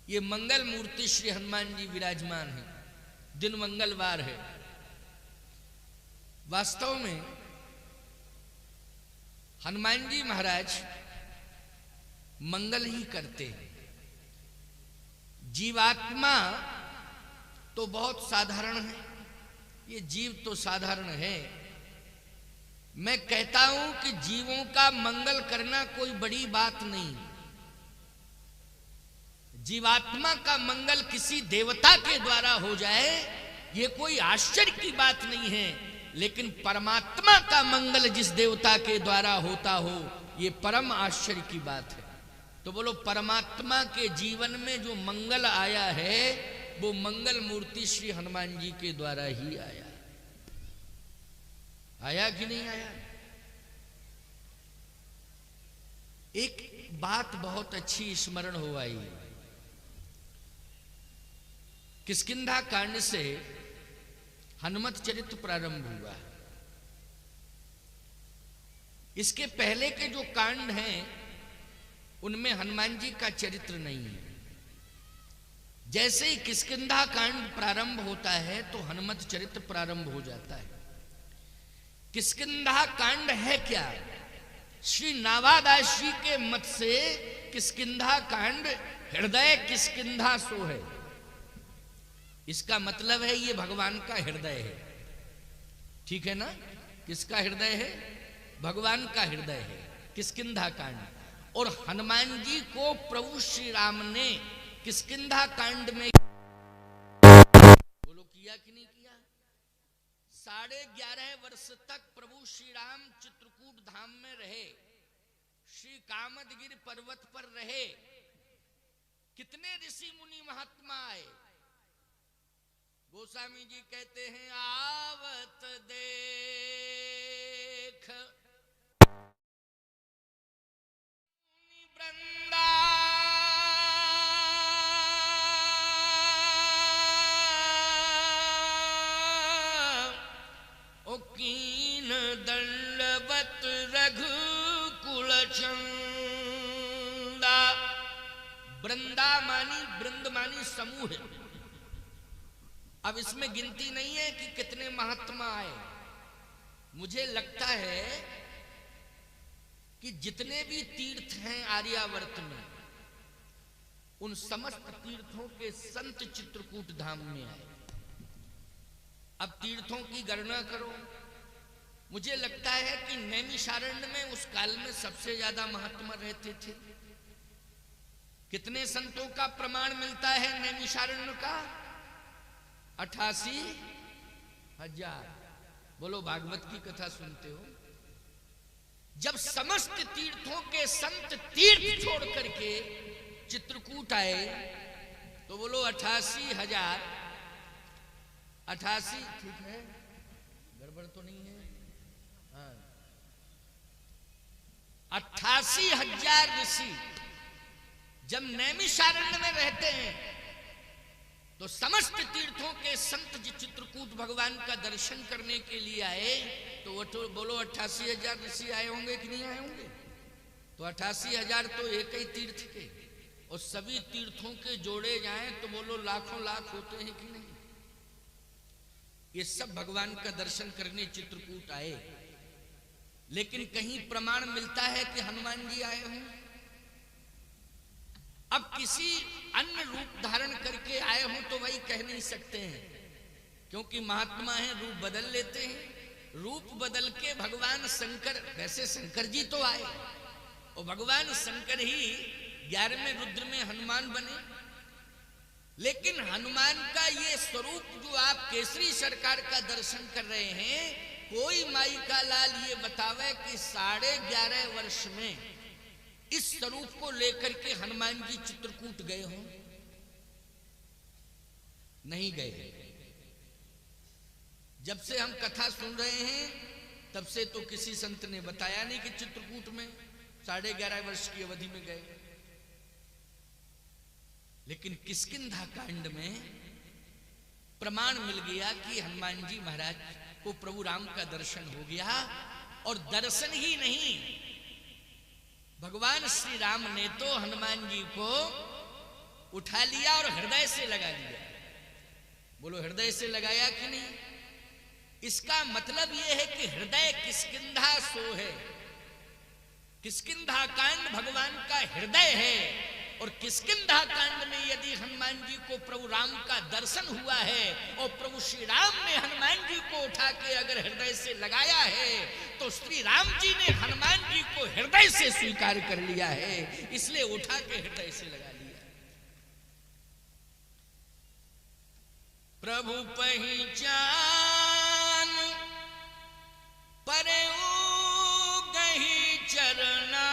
ये मंगल मूर्ति श्री हनुमान जी विराजमान है। दिन मंगलवार है। वास्तव में हनुमान जी महाराज मंगल ही करते हैं। जीवात्मा तो बहुत साधारण है, ये जीव तो साधारण है। मैं कहता हूं कि जीवों का मंगल करना कोई बड़ी बात नहीं। जीवात्मा का मंगल किसी देवता के द्वारा हो जाए ये कोई आश्चर्य की बात नहीं है, लेकिन परमात्मा का मंगल जिस देवता के द्वारा होता हो ये परम आश्चर्य की बात है। तो बोलो, परमात्मा के जीवन में जो मंगल आया है वो मंगल मूर्ति श्री हनुमान जी के द्वारा ही आया। आया कि नहीं आया? एक बात बहुत अच्छी स्मरण हो आई। किष्किंधा कांड से हनुमत चरित्र प्रारंभ हुआ। इसके पहले के जो कांड हैं उनमें हनुमान जी का चरित्र नहीं है। जैसे ही किष्किंधा कांड प्रारंभ होता है तो हनुमत चरित्र प्रारंभ हो जाता है। किष्किंधा कांड है क्या? श्री नावादास जी के मत से किष्किंधा कांड हृदय किष्किंधा सो है। इसका मतलब है ये भगवान का हृदय है। ठीक है ना? किसका हृदय है? भगवान का हृदय है किष्किंधा कांड। और हनुमान जी को प्रभु श्री राम ने किष्किंधा कांड में बोलो किया कि नहीं किया? 11.5 वर्ष तक प्रभु श्री राम चित्रकूट धाम में रहे, श्री कामदगिरि पर्वत पर रहे। कितने ऋषि मुनि महात्मा आए। गोस्वामी जी कहते हैं, आवत देख वृंदा कीन दंडवत रघुकुल चंदा। वृंदा मानी वृंद मानी समूह है। अब इसमें गिनती नहीं है कि कितने महात्मा आए। मुझे लगता है कि जितने भी तीर्थ हैं आर्यावर्त में उन समस्त तीर्थों के संत चित्रकूट धाम में आए। अब तीर्थों की गणना करो। मुझे लगता है कि नैमिषारण्य में उस काल में सबसे ज्यादा महात्मा रहते थे। कितने संतों का प्रमाण मिलता है नैमिषारण्य का? 88,000। बोलो, भागवत की कथा सुनते हो? जब समस्त तीर्थों के संत तीर्थ छोड़ करके चित्रकूट आए तो बोलो 88,000। 88 ठीक है? गड़बड़ तो नहीं है? हाँ, 88,000 ऋषि जब नैमिषारण्य में रहते हैं तो समस्त तीर्थों के संत जी चित्रकूट भगवान का दर्शन करने के लिए आए। तो वो तो बोलो 88,000 ऋषि आए होंगे कि नहीं आए होंगे? तो 88,000 तो एक ही तीर्थ के, और सभी तीर्थों के जोड़े जाएं तो बोलो लाखों लाख होते हैं कि नहीं? ये सब भगवान का दर्शन करने चित्रकूट आए। लेकिन कहीं प्रमाण मिलता है कि हनुमान जी आए हों? अब किसी अन्य रूप धारण करके आए हों तो वही कह नहीं सकते हैं, क्योंकि महात्मा हैं, रूप बदल लेते हैं। रूप बदल के भगवान शंकर, वैसे शंकर जी तो आए और भगवान शंकर ही 11वें रुद्र में हनुमान बने। लेकिन हनुमान का ये स्वरूप जो आप केसरी सरकार का दर्शन कर रहे हैं, कोई माई का लाल ये बतावे कि 11.5 वर्ष में इस स्वरूप को लेकर के हनुमान जी चित्रकूट गए हों? नहीं गए। जब से हम कथा सुन रहे हैं तब से तो किसी संत ने बताया नहीं कि चित्रकूट में 11.5 वर्ष की अवधि में गए। लेकिन किष्किंधा कांड में प्रमाण मिल गया कि हनुमान जी महाराज को प्रभु राम का दर्शन हो गया। और दर्शन ही नहीं, भगवान श्री राम ने तो हनुमान जी को उठा लिया और हृदय से लगा लिया। बोलो हृदय से लगाया कि नहीं? इसका मतलब यह है कि हृदय किष्किंधा सो है। किष्किंधा कांड भगवान का हृदय है, और किष्किंधा कांड में यदि हनुमान जी को प्रभु राम का दर्शन हुआ है और प्रभु श्री राम ने हनुमान जी को उठा के अगर हृदय से लगाया है, तो श्री राम जी ने हनुमान जी को हृदय से स्वीकार कर लिया है, इसलिए उठा के हृदय से लगा लिया। प्रभु पहिचान परे गही चरना,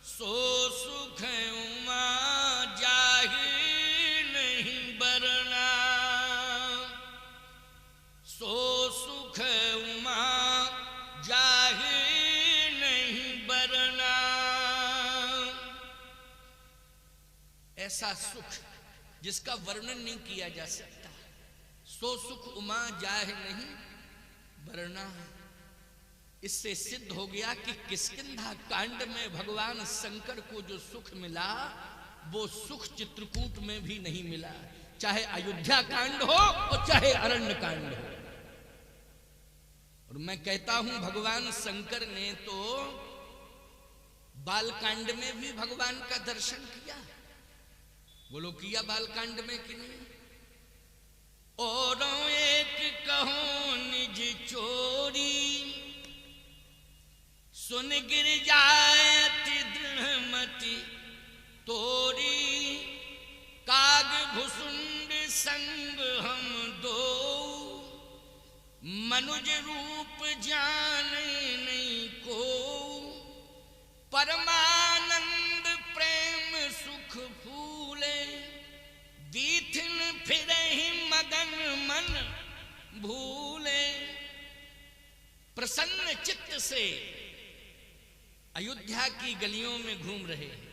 सो सुख उमा जाहि नहीं बरना, सो सुख उमा जाहि नहीं बरना। ऐसा सुख जिसका वर्णन नहीं किया जा सकता, सो सुख उमा जाहि नहीं बरना। इससे सिद्ध हो गया कि किष्किंधा कांड में भगवान शंकर को जो सुख मिला वो सुख चित्रकूट में भी नहीं मिला, चाहे अयोध्या कांड हो और चाहे अरण्य कांड हो। और मैं कहता हूं भगवान शंकर ने तो बालकांड में भी भगवान का दर्शन किया। बोलो किया बालकांड में कि नहीं? और एक कहो निज चोरी, सुन गिर जायति दृढ़मति तोरी, काग भुसुंड संग हम दो, मनुज रूप जाने नहीं को, परमानंद प्रेम सुख फूले, दीथिन फिरहि मगन मन भूले। प्रसन्न चित्त से अयोध्या की गलियों में घूम रहे हैं,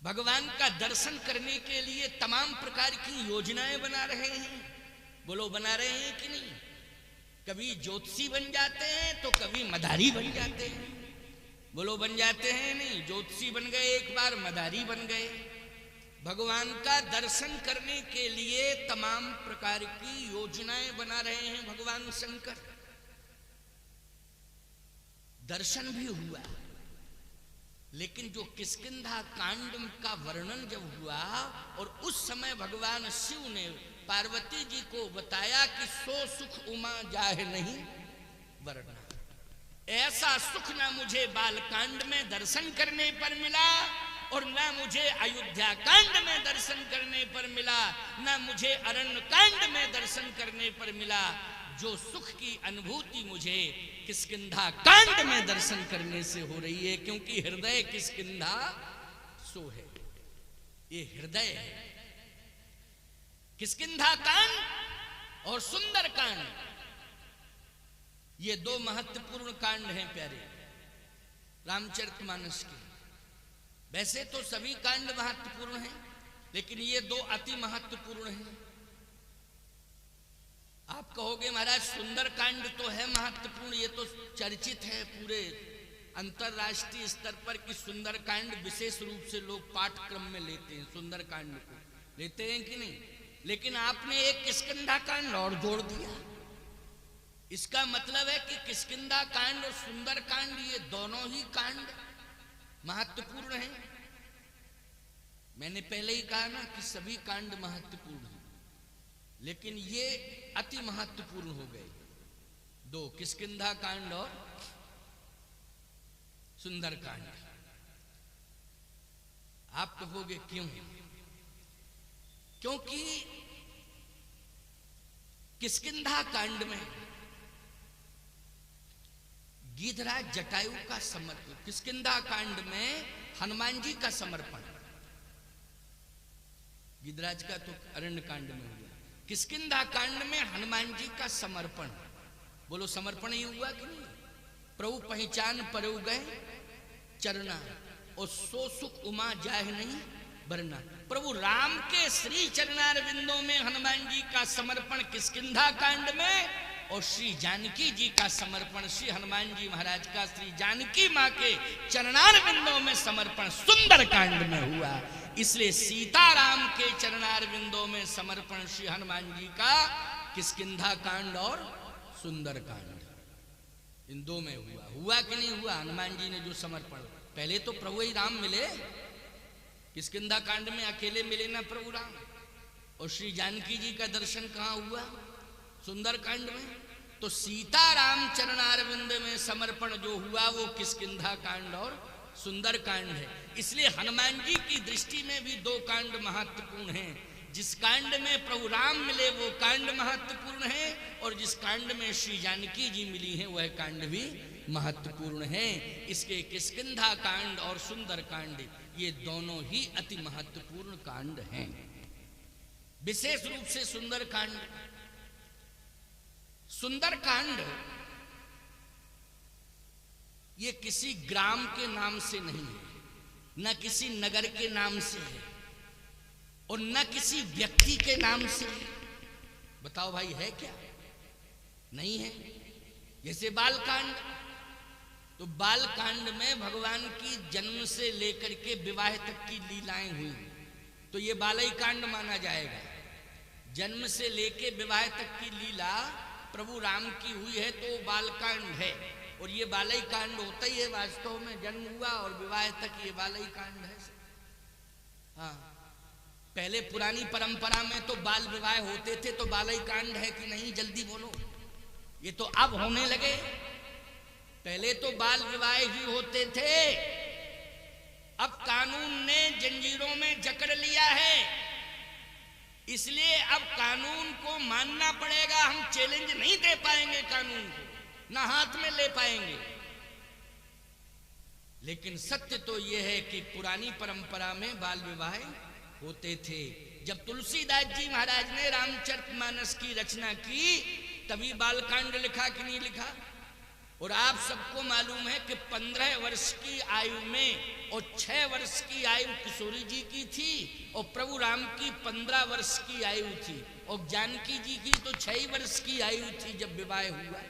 भगवान का दर्शन करने के लिए तमाम प्रकार की योजनाएं बना रहे हैं। बोलो बना रहे हैं कि नहीं? कभी ज्योतिषी बन जाते हैं तो कभी मदारी बन जाते हैं। बोलो बन जाते हैं नहीं? ज्योतिषी बन गए एक बार, मदारी बन गए। भगवान का दर्शन करने के लिए तमाम प्रकार की योजनाएं बना रहे हैं भगवान शंकर। दर्शन भी हुआ, लेकिन जो किष्किंधा कांड का वर्णन जब हुआ और उस समय भगवान शिव ने पार्वती जी को बताया कि सो सुख उमा जाहे नहीं वरना, ऐसा सुख ना मुझे बालकांड में दर्शन करने पर मिला और ना मुझे अयोध्या कांड में दर्शन करने पर मिला, ना मुझे अरण्य कांड में दर्शन करने पर मिला। जो सुख की अनुभूति मुझे किष्किंधा कांड में दर्शन करने से हो रही है, क्योंकि हृदय किष्किंधा सो है। ये हृदय है। किष्किंधा कांड और सुंदर कांड, ये दो महत्वपूर्ण कांड हैं प्यारे रामचरितमानस के। वैसे तो सभी कांड महत्वपूर्ण हैं, लेकिन ये दो अति महत्वपूर्ण हैं। आप कहोगे महाराज सुंदर कांड तो है महत्वपूर्ण, ये तो चर्चित है पूरे अंतरराष्ट्रीय स्तर पर कि सुंदर कांड विशेष रूप से लोग पाठ्यक्रम में लेते हैं, सुंदर कांड को लेते हैं कि नहीं? लेकिन आपने एक किष्किंधा कांड और जोड़ दिया। इसका मतलब है कि किष्किंधा कांड और सुंदर कांड ये दोनों ही कांड महत्वपूर्ण हैं। मैंने पहले ही कहा ना कि सभी कांड महत्वपूर्ण हैं, लेकिन ये अति महत्वपूर्ण हो गए दो, किष्किंधा कांड और सुंदर कांड। आप कहोगे क्यों? क्योंकि किष्किंधा कांड में गिरिराज जटायु का समर्पण, किष्किंधा कांड में हनुमान जी का समर्पण, गिरिराज का तो अरण्य कांड में हुआ, किष्किंधा कांड में हनुमान जी का समर्पण। बोलो समर्पण ही हुआ कि नहीं? प्रभु पहचान परु गए चरना और सो सुख उमा जाह नहीं बरना। प्रभु राम के श्री चरणार बिंदों में हनुमान जी का समर्पण किष्किंधा कांड में और श्री जानकी जी का समर्पण, श्री हनुमान जी महाराज का श्री जानकी माँ के चरणार बिंदों में समर्पण सुंदर कांड में हुआ। इसलिए सीताराम के चरणार बिंदों में समर्पण श्री हनुमान जी का किष्किंधा कांड और सुंदर कांड, इन दो में हुआ। हुआ कि नहीं हुआ? हनुमान जी ने जो समर्पण, पहले तो प्रभु ही राम मिले, किष्किंधा कांड में अकेले मिले ना प्रभु राम, और श्री जानकी जी का दर्शन कहाँ हुआ? सुंदर कांड में। तो सीताराम चरणारविंद में समर्पण जो हुआ वो किष्किंधा कांड और सुंदर कांड है। इसलिए हनुमान जी की दृष्टि में भी दो कांड महत्वपूर्ण हैं। जिस कांड में प्रभु राम मिले वो कांड महत्वपूर्ण है, और जिस कांड में श्री जानकी जी मिली है वह कांड भी महत्वपूर्ण है। इसके किष्किंधा कांड और सुंदर कांड ये दोनों ही अति महत्वपूर्ण कांड हैं। विशेष रूप से सुंदर कांड, सुंदर कांड ये किसी ग्राम के नाम से नहीं है, न किसी नगर के नाम से है, और न किसी व्यक्ति के नाम से है। बताओ भाई, है क्या? नहीं है। जैसे बाल कांड, तो बाल कांड में भगवान की जन्म से लेकर के विवाह तक की लीलाएं हुई, तो ये बालई कांड माना जाएगा। जन्म से लेके विवाह तक की लीला प्रभु राम की हुई है तो बाल कांड है, और ये बालई कांड होता ही है। वास्तव में जन्म हुआ और विवाह तक ये बालई कांड है। हाँ, पहले पुरानी परंपरा में तो बाल विवाह होते थे, तो बालई कांड है कि नहीं? जल्दी बोलो। ये तो अब होने लगे, पहले तो बाल विवाह ही होते थे। अब कानून ने जंजीरों में जकड़ लिया है, इसलिए अब कानून को मानना पड़ेगा। हम चैलेंज नहीं दे पाएंगे कानून को, ना हाथ में ले पाएंगे। लेकिन सत्य तो यह है कि पुरानी परंपरा में बाल विवाह होते थे। जब तुलसीदास जी महाराज ने रामचरितमानस की रचना की तभी बालकांड लिखा कि नहीं लिखा? और आप सबको मालूम है कि 15 वर्ष की आयु में और 6 वर्ष की आयु किशोरी जी की थी, और प्रभु राम की 15 वर्ष की आयु थी, और जानकी जी की तो 6 वर्ष की आयु थी जब विवाह हुआ।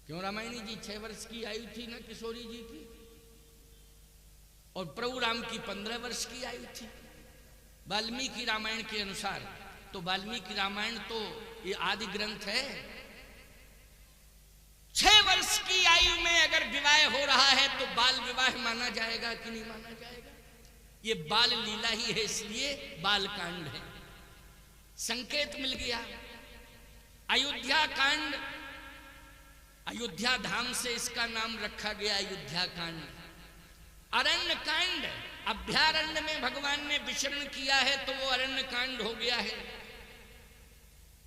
क्यों? रामायणी जी 6 वर्ष की आयु थी ना किशोरी जी की, और प्रभु राम की 15 वर्ष की आयु थी वाल्मीकि रामायण के अनुसार। तो वाल्मीकि रामायण तो ये आदि ग्रंथ है। 6 वर्ष की आयु में अगर विवाह हो रहा है तो बाल विवाह माना जाएगा कि नहीं माना जाएगा? ये बाल लीला ही है, इसलिए बाल कांड है। संकेत मिल गया। अयोध्या कांड, अयोध्या धाम से इसका नाम रखा गया अयोध्या कांड। अरण्य कांड, अभ्यारण्य में भगवान ने विचरण किया है तो वो अरण्य कांड हो गया है।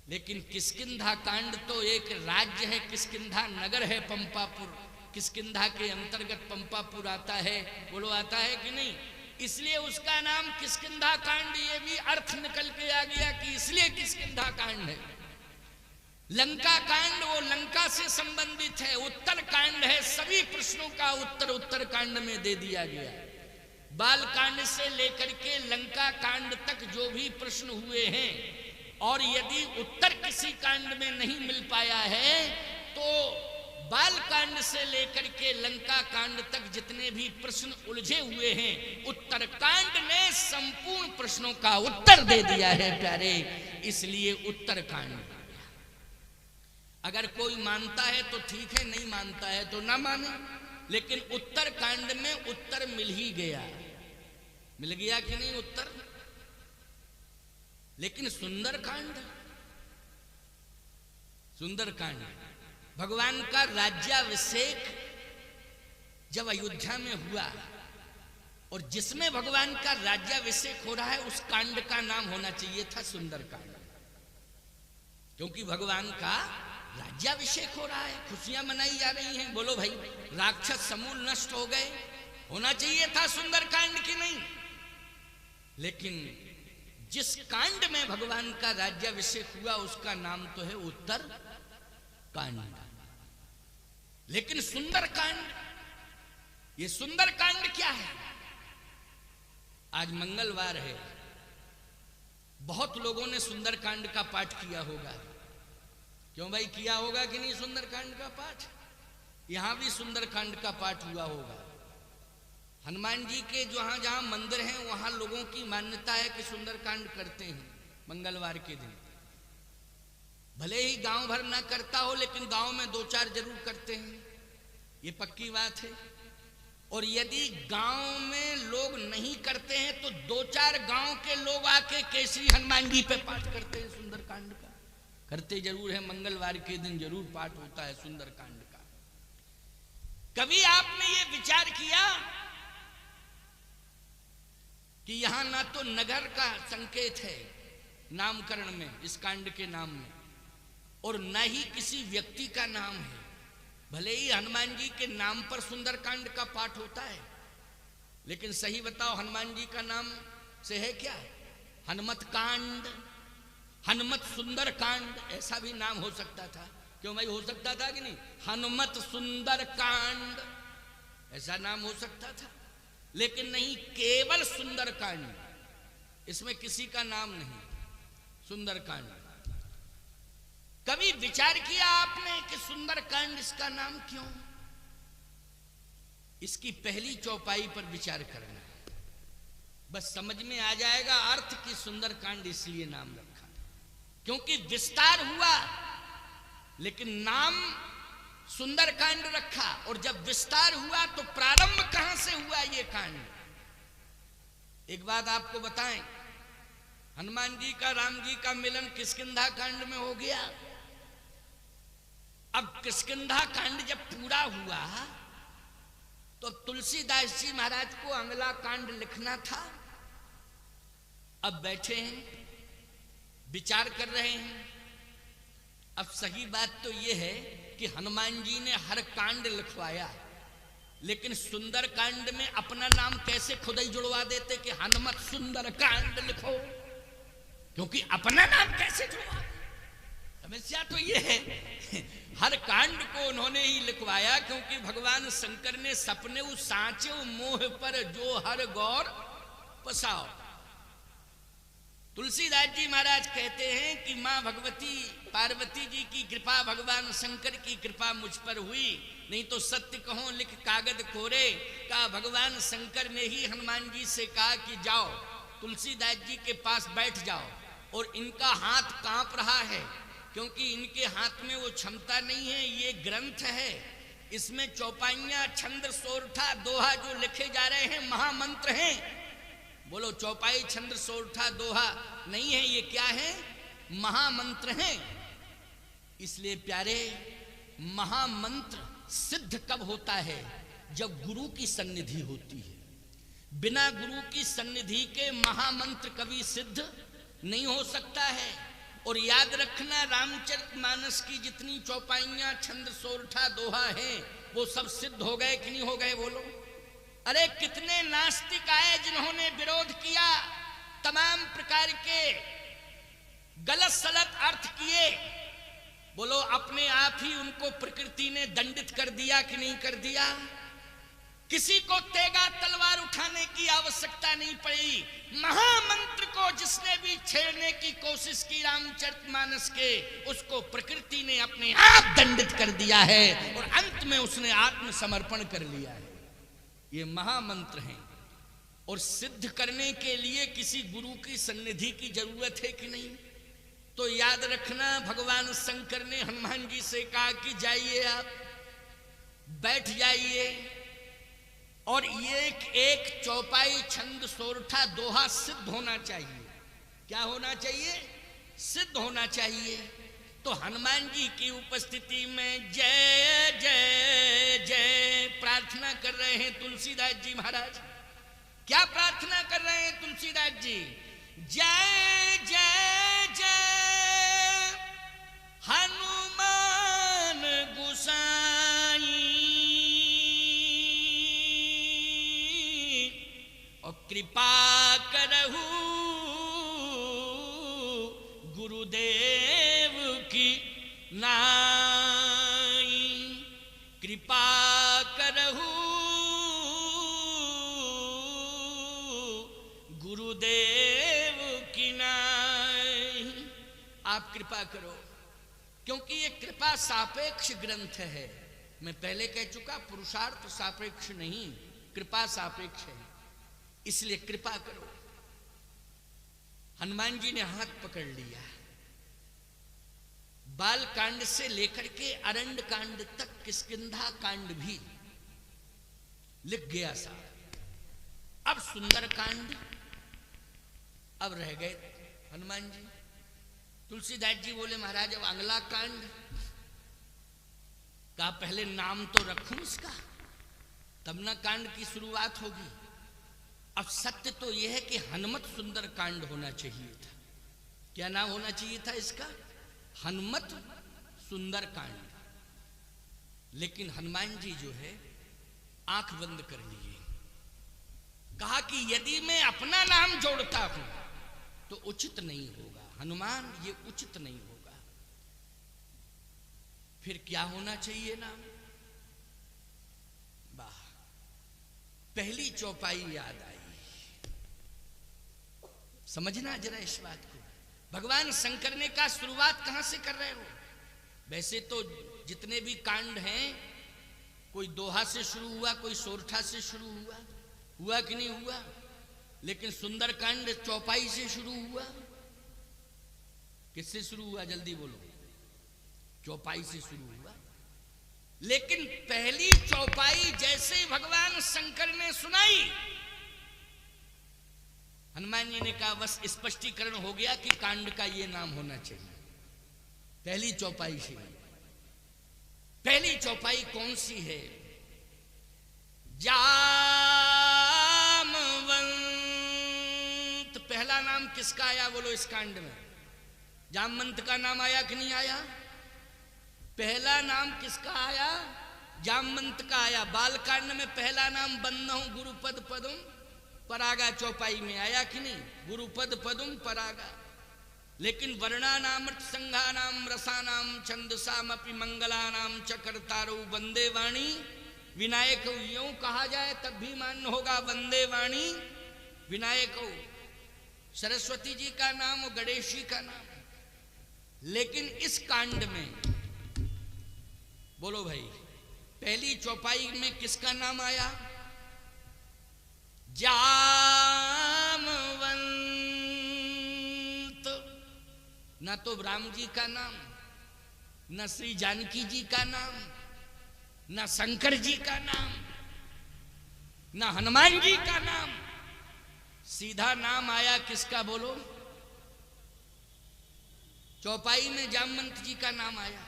लेकिन किष्किंधा कांड तो एक राज्य है, किष्किंधा नगर है पंपापुर, किष्किंधा के अंतर्गत पंपापुर आता है। बोलो आता है कि नहीं? इसलिए उसका नाम किष्किंधा कांड, ये भी अर्थ निकल के आ गया कि इसलिए किष्किंधा कांड है। लंका कांड वो लंका से संबंधित है। उत्तर कांड है, सभी प्रश्नों का उत्तर उत्तर कांड में दे दिया गया। बाल कांड से लेकर के लंका कांड तक जो भी प्रश्न हुए हैं, और यदि उत्तर किसी कांड में नहीं मिल पाया है तो बाल कांड से लेकर के लंका कांड तक जितने भी प्रश्न उलझे हुए हैं, उत्तर कांड ने संपूर्ण प्रश्नों का उत्तर दे दिया है प्यारे, इसलिए उत्तर कांड। अगर कोई मानता है तो ठीक है, नहीं मानता है तो ना माने, लेकिन उत्तर कांड में उत्तर मिल ही गया। मिल गया कि नहीं उत्तर? लेकिन सुंदर कांड, सुंदर कांड भगवान का राज्याभिषेक जब अयोध्या में हुआ, और जिसमें भगवान का राज्याभिषेक हो रहा है उस कांड का नाम होना चाहिए था सुंदर कांड, क्योंकि भगवान का राज्याभिषेक हो रहा है, खुशियां मनाई जा रही हैं। बोलो भाई, राक्षस समूल नष्ट हो गए, होना चाहिए था सुंदर कांड की नहीं? लेकिन जिस कांड में भगवान का राज्याभिषेक हुआ उसका नाम तो है उत्तर कांड। लेकिन सुंदर कांड, ये सुंदर कांड क्या है? आज मंगलवार है, बहुत लोगों ने सुंदर कांड का पाठ किया होगा। क्यों भाई, किया होगा कि नहीं सुंदरकांड का पाठ? यहां भी सुंदरकांड का पाठ हुआ होगा। हनुमान जी के जहां जहां मंदिर हैं वहां लोगों की मान्यता है कि सुंदरकांड करते हैं मंगलवार के दिन। भले ही गांव भर ना करता हो, लेकिन गांव में 2-4 जरूर करते हैं, ये पक्की बात है। और यदि गांव में लोग नहीं करते हैं तो 2-4 गांव के लोग आके केसरी हनुमान जी पे पाठ करते हैं सुंदरकांड का। करते जरूर है, मंगलवार के दिन जरूर पाठ होता है सुंदरकांड का। कभी आपने ये विचार किया कि यहां ना तो नगर का संकेत है नामकरण में, इस कांड के नाम में, और न ही किसी व्यक्ति का नाम है। भले ही हनुमान जी के नाम पर सुंदरकांड का पाठ होता है, लेकिन सही बताओ हनुमान जी का नाम से है क्या? हनुमत कांड, हनुमत सुंदर कांड, ऐसा भी नाम हो सकता था। क्यों भाई, हो सकता था कि नहीं? हनुमत सुंदर कांड ऐसा नाम हो सकता था, लेकिन नहीं, केवल सुंदर कांड, इसमें किसी का नाम नहीं, सुंदर कांड। कभी विचार किया आपने कि सुंदरकांड इसका नाम क्यों? इसकी पहली चौपाई पर विचार करना, बस समझ में आ जाएगा अर्थ कि सुंदरकांड इसलिए नाम रखा क्योंकि विस्तार हुआ, लेकिन नाम सुंदरकांड रखा। और जब विस्तार हुआ तो प्रारंभ कहां से हुआ ये कांड? एक बात आपको बताएं, हनुमान जी का राम जी का मिलन किष्किंधा कांड में हो गया। अब किष्किंधा कांड जब पूरा हुआ तो तुलसीदास जी महाराज को अगला कांड लिखना था। अब बैठे हैं, विचार कर रहे हैं। अब सही बात तो यह है कि हनुमान जी ने हर कांड लिखवाया, लेकिन सुंदर कांड में अपना नाम कैसे खुद ही जुड़वा देते कि हनुमत सुंदर कांड लिखो, क्योंकि अपना नाम कैसे जुड़वा? समस्या तो ये है, हर कांड को उन्होंने ही लिखवाया, क्योंकि भगवान शंकर ने सपने उस सांचे मोह पर जो हर गौर पसाओ। तुलसीदास जी महाराज कहते हैं कि मां भगवती पार्वती जी की कृपा, भगवान शंकर की कृपा मुझ पर हुई, नहीं तो सत्य कहो लिख कागज कोरे। का भगवान शंकर ने ही हनुमान जी से कहा कि जाओ तुलसीदास जी के पास बैठ जाओ, और इनका हाथ कांप रहा है क्योंकि इनके हाथ में वो क्षमता नहीं है। ये ग्रंथ है, इसमें चौपाइयां, छंद, सोरठा, दोहा जो लिखे जा रहे हैं महामंत्र हैं। बोलो, चौपाई, छंद, सोरठा, दोहा नहीं है, ये क्या है? महामंत्र हैं। इसलिए प्यारे, महामंत्र सिद्ध कब होता है? जब गुरु की सन्निधि होती है। बिना गुरु की सन्निधि के महामंत्र कभी सिद्ध नहीं हो सकता है। और याद रखना, रामचरितमानस की जितनी चौपाइयां, छंद, सोरठा, दोहा हैं, वो सब सिद्ध हो गए कि नहीं हो गए? बोलो। अरे कितने नास्तिक आए जिन्होंने विरोध किया, तमाम प्रकार के गलत सलत अर्थ किए। बोलो, अपने आप ही उनको प्रकृति ने दंडित कर दिया कि नहीं कर दिया? किसी को तेगा तलवार उठाने की आवश्यकता नहीं पड़ी। महामंत्र को जिसने भी छेड़ने की कोशिश की रामचरितमानस के, उसको प्रकृति ने अपने आप दंडित कर दिया है, और अंत में उसने आत्मसमर्पण कर लिया है। ये महामंत्र हैं, और सिद्ध करने के लिए किसी गुरु की सन्निधि की जरूरत है कि नहीं? तो याद रखना, भगवान शंकर ने हनुमान जी से कहा कि जाइए, आप बैठ जाइए, और एक एक चौपाई, छंद, सोरठा, दोहा सिद्ध होना चाहिए। क्या होना चाहिए? सिद्ध होना चाहिए। तो हनुमान जी की उपस्थिति में जय जय जय प्रार्थना कर रहे हैं तुलसीदास जी महाराज। क्या प्रार्थना कर रहे हैं तुलसीदास जी? जय जय जय हनुमान गोसाई, और कृपा करहु गुरुदेव की नाई। कृपा करहु गुरुदेव की नाई। आप कृपा करो। क्योंकि ये कृपा सापेक्ष ग्रंथ है। मैं पहले कह चुका, पुरुषार्थ सापेक्ष नहीं, कृपा सापेक्ष है, इसलिए कृपा करो। हनुमान जी ने हाथ पकड़ लिया, बाल कांड से लेकर के अरंड कांड तक किष्किंधा कांड भी लिख गया साहब। अब सुंदर कांड अब रह गए हनुमान जी। तुलसीदास जी बोले महाराज अब अगला कांड का पहले नाम तो रखूं इसका, तब ना कांड की शुरुआत होगी। अब सत्य तो यह है कि हनुमत सुंदर कांड होना चाहिए था। क्या नाम होना चाहिए था इसका? हनुमत सुंदर कांड। लेकिन हनुमान जी जो है आंख बंद कर लिए, कहा कि यदि मैं अपना नाम जोड़ता हूं तो उचित नहीं होगा, हनुमान ये उचित नहीं होगा। फिर क्या होना चाहिए नाम? वाह, पहली चौपाई याद आई। समझना जरा इस बात को, भगवान शंकर ने कहा शुरुआत कहां से कर रहे हो? वैसे तो जितने भी कांड हैं, कोई दोहा से शुरू हुआ, कोई सोरठा से शुरू हुआ, हुआ कि नहीं हुआ? लेकिन सुंदर कांड चौपाई से शुरू हुआ। किससे शुरू हुआ? जल्दी बोलो। चौपाई से शुरू हुआ। लेकिन पहली चौपाई जैसे ही भगवान शंकर ने सुनाई, हनुमान जी ने कहा बस स्पष्टीकरण हो गया कि कांड का ये नाम होना चाहिए। पहली चौपाई से। पहली चौपाई कौन सी है? जामवंत। पहला नाम किसका आया बोलो इस कांड में? जामवंत का नाम आया कि नहीं आया? पहला नाम किसका आया? जामवंत का आया। बालकांड में पहला नाम बन्नहु गुरुपद पदुम परागा, चौपाई में आया कि नहीं? गुरुपद पदुम परागा। लेकिन वर्णानामृत संघानाम रसानाम छंदसामपि मंगलानाम चकर्तारो वंदे वाणी विनायक। यूं कहा जाए तब भी मान्य होगा, वंदे वाणी विनायक। सरस्वती जी का नाम और गणेश जी का नाम। लेकिन इस कांड में बोलो भाई, पहली चौपाई में किसका नाम आया? जामवंत। ना तो राम जी का नाम, ना श्री जानकी जी का नाम, ना शंकर जी का नाम, ना हनुमान जी का नाम। सीधा नाम आया किसका बोलो? चौपाई में जामवंत जी का नाम आया।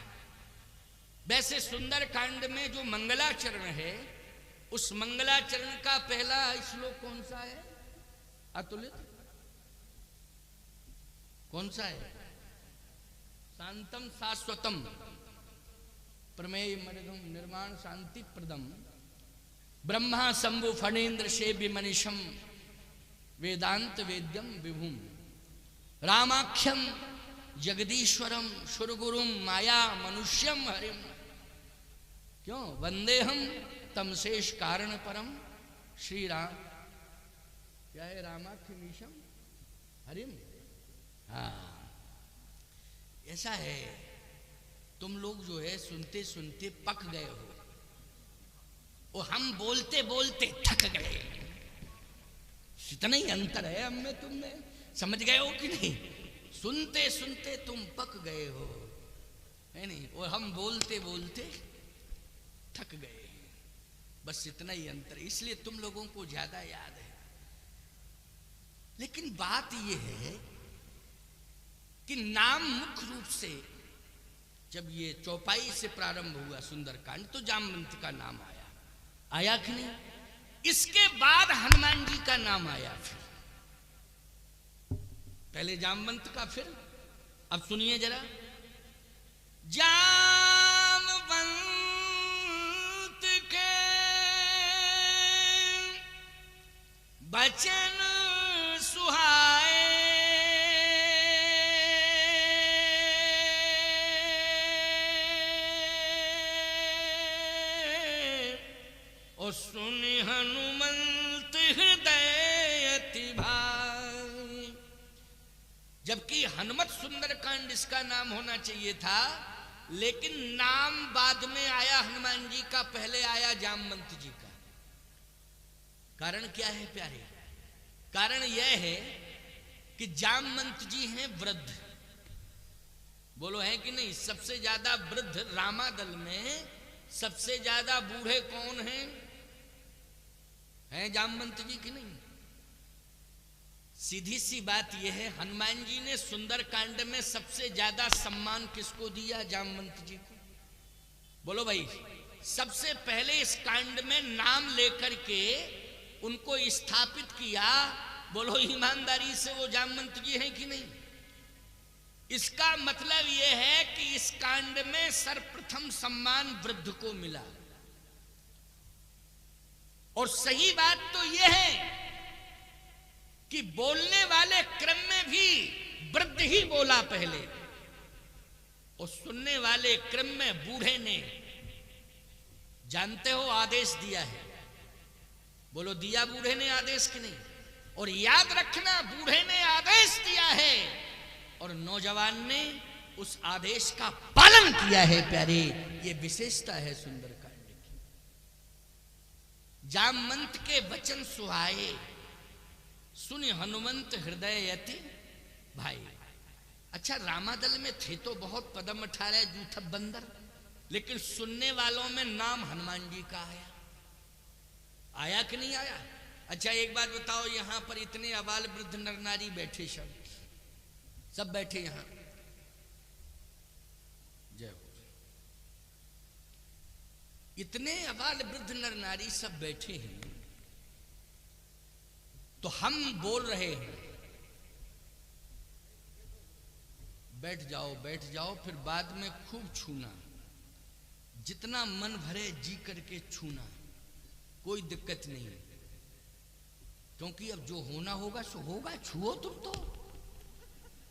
वैसे सुंदर कांड में जो मंगलाचरण है, उस मंगलाचरण का पहला श्लोक कौन सा है? अतुलित कौन सा है? शांतम शाश्वतम प्रमेय मनिधम निर्माण शांति प्रदम ब्रह्मा शंभु फणेन्द्र शेव्य मनीषम वेदांत वेद्यम विभुम रामाख्यम जगदीश्वरम सुरगुरुम माया मनुष्यम हरिम। क्यों? वंदेहम तमशेष कारण परम श्री राम। क्या है? रामाख्यमीशम हरिम। हाँ, ऐसा है। तुम लोग जो है सुनते सुनते पक गए हो, और हम बोलते बोलते थक गए। इतना ही अंतर है हम में तुम में। समझ गए हो कि नहीं? सुनते सुनते तुम पक गए हो, है नहीं? और हम बोलते बोलते थक गए। बस इतना ही अंतर, इसलिए तुम लोगों को ज्यादा याद है। लेकिन बात यह है कि नाम मुख्य रूप से जब ये चौपाई से प्रारंभ हुआ सुंदरकांड, तो जामवंत का नाम आया। आया कि नहीं? इसके बाद हनुमान जी का नाम आया। फिर पहले जामवंत का, फिर अब सुनिए जरा। जामवंत के बचन सुहाए, और सुनि हनुमंत हृदय अति भाई। जबकि हनुमत सुंदर कांड इसका नाम होना चाहिए था, लेकिन नाम बाद में आया हनुमान जी का, पहले आया जामवंत जी का। कारण क्या है प्यारे? कारण यह है कि जामवंत जी हैं वृद्ध। बोलो है कि नहीं? सबसे ज्यादा वृद्ध रामादल में सबसे ज्यादा बूढ़े कौन हैं? हैं जामवंत जी की नहीं? सीधी सी बात यह है, हनुमान जी ने सुंदरकांड में सबसे ज्यादा सम्मान किसको दिया? जामवंत जी को। बोलो भाई, सबसे पहले इस कांड में नाम लेकर के उनको स्थापित किया। बोलो ईमानदारी से, वो जामवंत जी हैं कि नहीं? इसका मतलब यह है कि इस कांड में सर्वप्रथम सम्मान वृद्ध को मिला। और सही बात तो यह है कि बोलने वाले क्रम में भी वृद्ध ही बोला पहले, और सुनने वाले क्रम में बूढ़े ने, जानते हो, आदेश दिया है। बोलो दिया बूढ़े ने आदेश कि नहीं? और याद रखना, बूढ़े ने आदेश दिया है और नौजवान ने उस आदेश का पालन किया है प्यारे। ये विशेषता है सुंदरकांड की। जामवंत के वचन सुहाए, सुन हनुमंत हृदय यति भाई। अच्छा, रामादल में थे तो बहुत पदम 18 जूठा बंदर, लेकिन सुनने वालों में नाम हनुमान जी का आया। आया कि नहीं आया? अच्छा एक बात बताओ, यहां पर इतने अबाल वृद्ध नर नारी बैठे, सब बैठे यहां, जय हो, इतने अबाल वृद्ध नर नारी सब बैठे हैं, तो हम बोल रहे हैं बैठ जाओ बैठ जाओ, फिर बाद में खूब छूना, जितना मन भरे जी करके छूना, कोई दिक्कत नहीं, क्योंकि अब जो होना होगा सो होगा, छुओ तुम तो,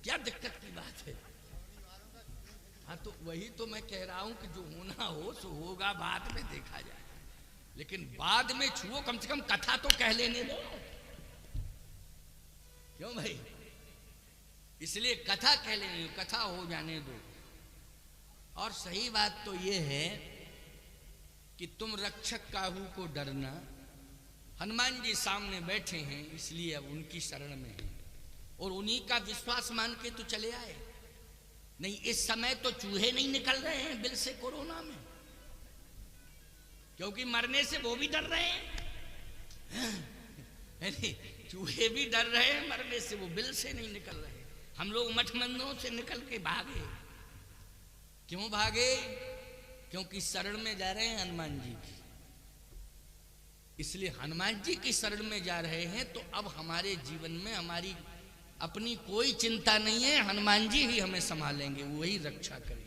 क्या दिक्कत की बात है? हाँ तो वही तो मैं कह रहा हूं कि जो होना हो सो होगा, बाद में देखा जाए, लेकिन बाद में छुओ, कम से कम कथा तो कह लेने दो। क्यों भाई? इसलिए कथा कह लेने, कथा हो जाने दो। और सही बात तो ये है कि तुम रक्षक काहू को डरना, हनुमान जी सामने बैठे हैं इसलिए अब उनकी शरण में है, और उन्हीं का विश्वास मान के तो चले आए। नहीं, इस समय तो चूहे नहीं निकल रहे हैं बिल से कोरोना में, क्योंकि मरने से वो भी डर रहे हैं, चूहे भी डर रहे हैं, मरने से वो बिल से नहीं निकल रहे। हम लोग मठ मंदिरों से निकल के भागे। क्यों भागे? क्योंकि शरण में जा रहे हैं हनुमान जी की, इसलिए हनुमान जी की शरण में जा रहे हैं। तो अब हमारे जीवन में हमारी अपनी कोई चिंता नहीं है, हनुमान जी ही हमें संभालेंगे, वही रक्षा करेंगे।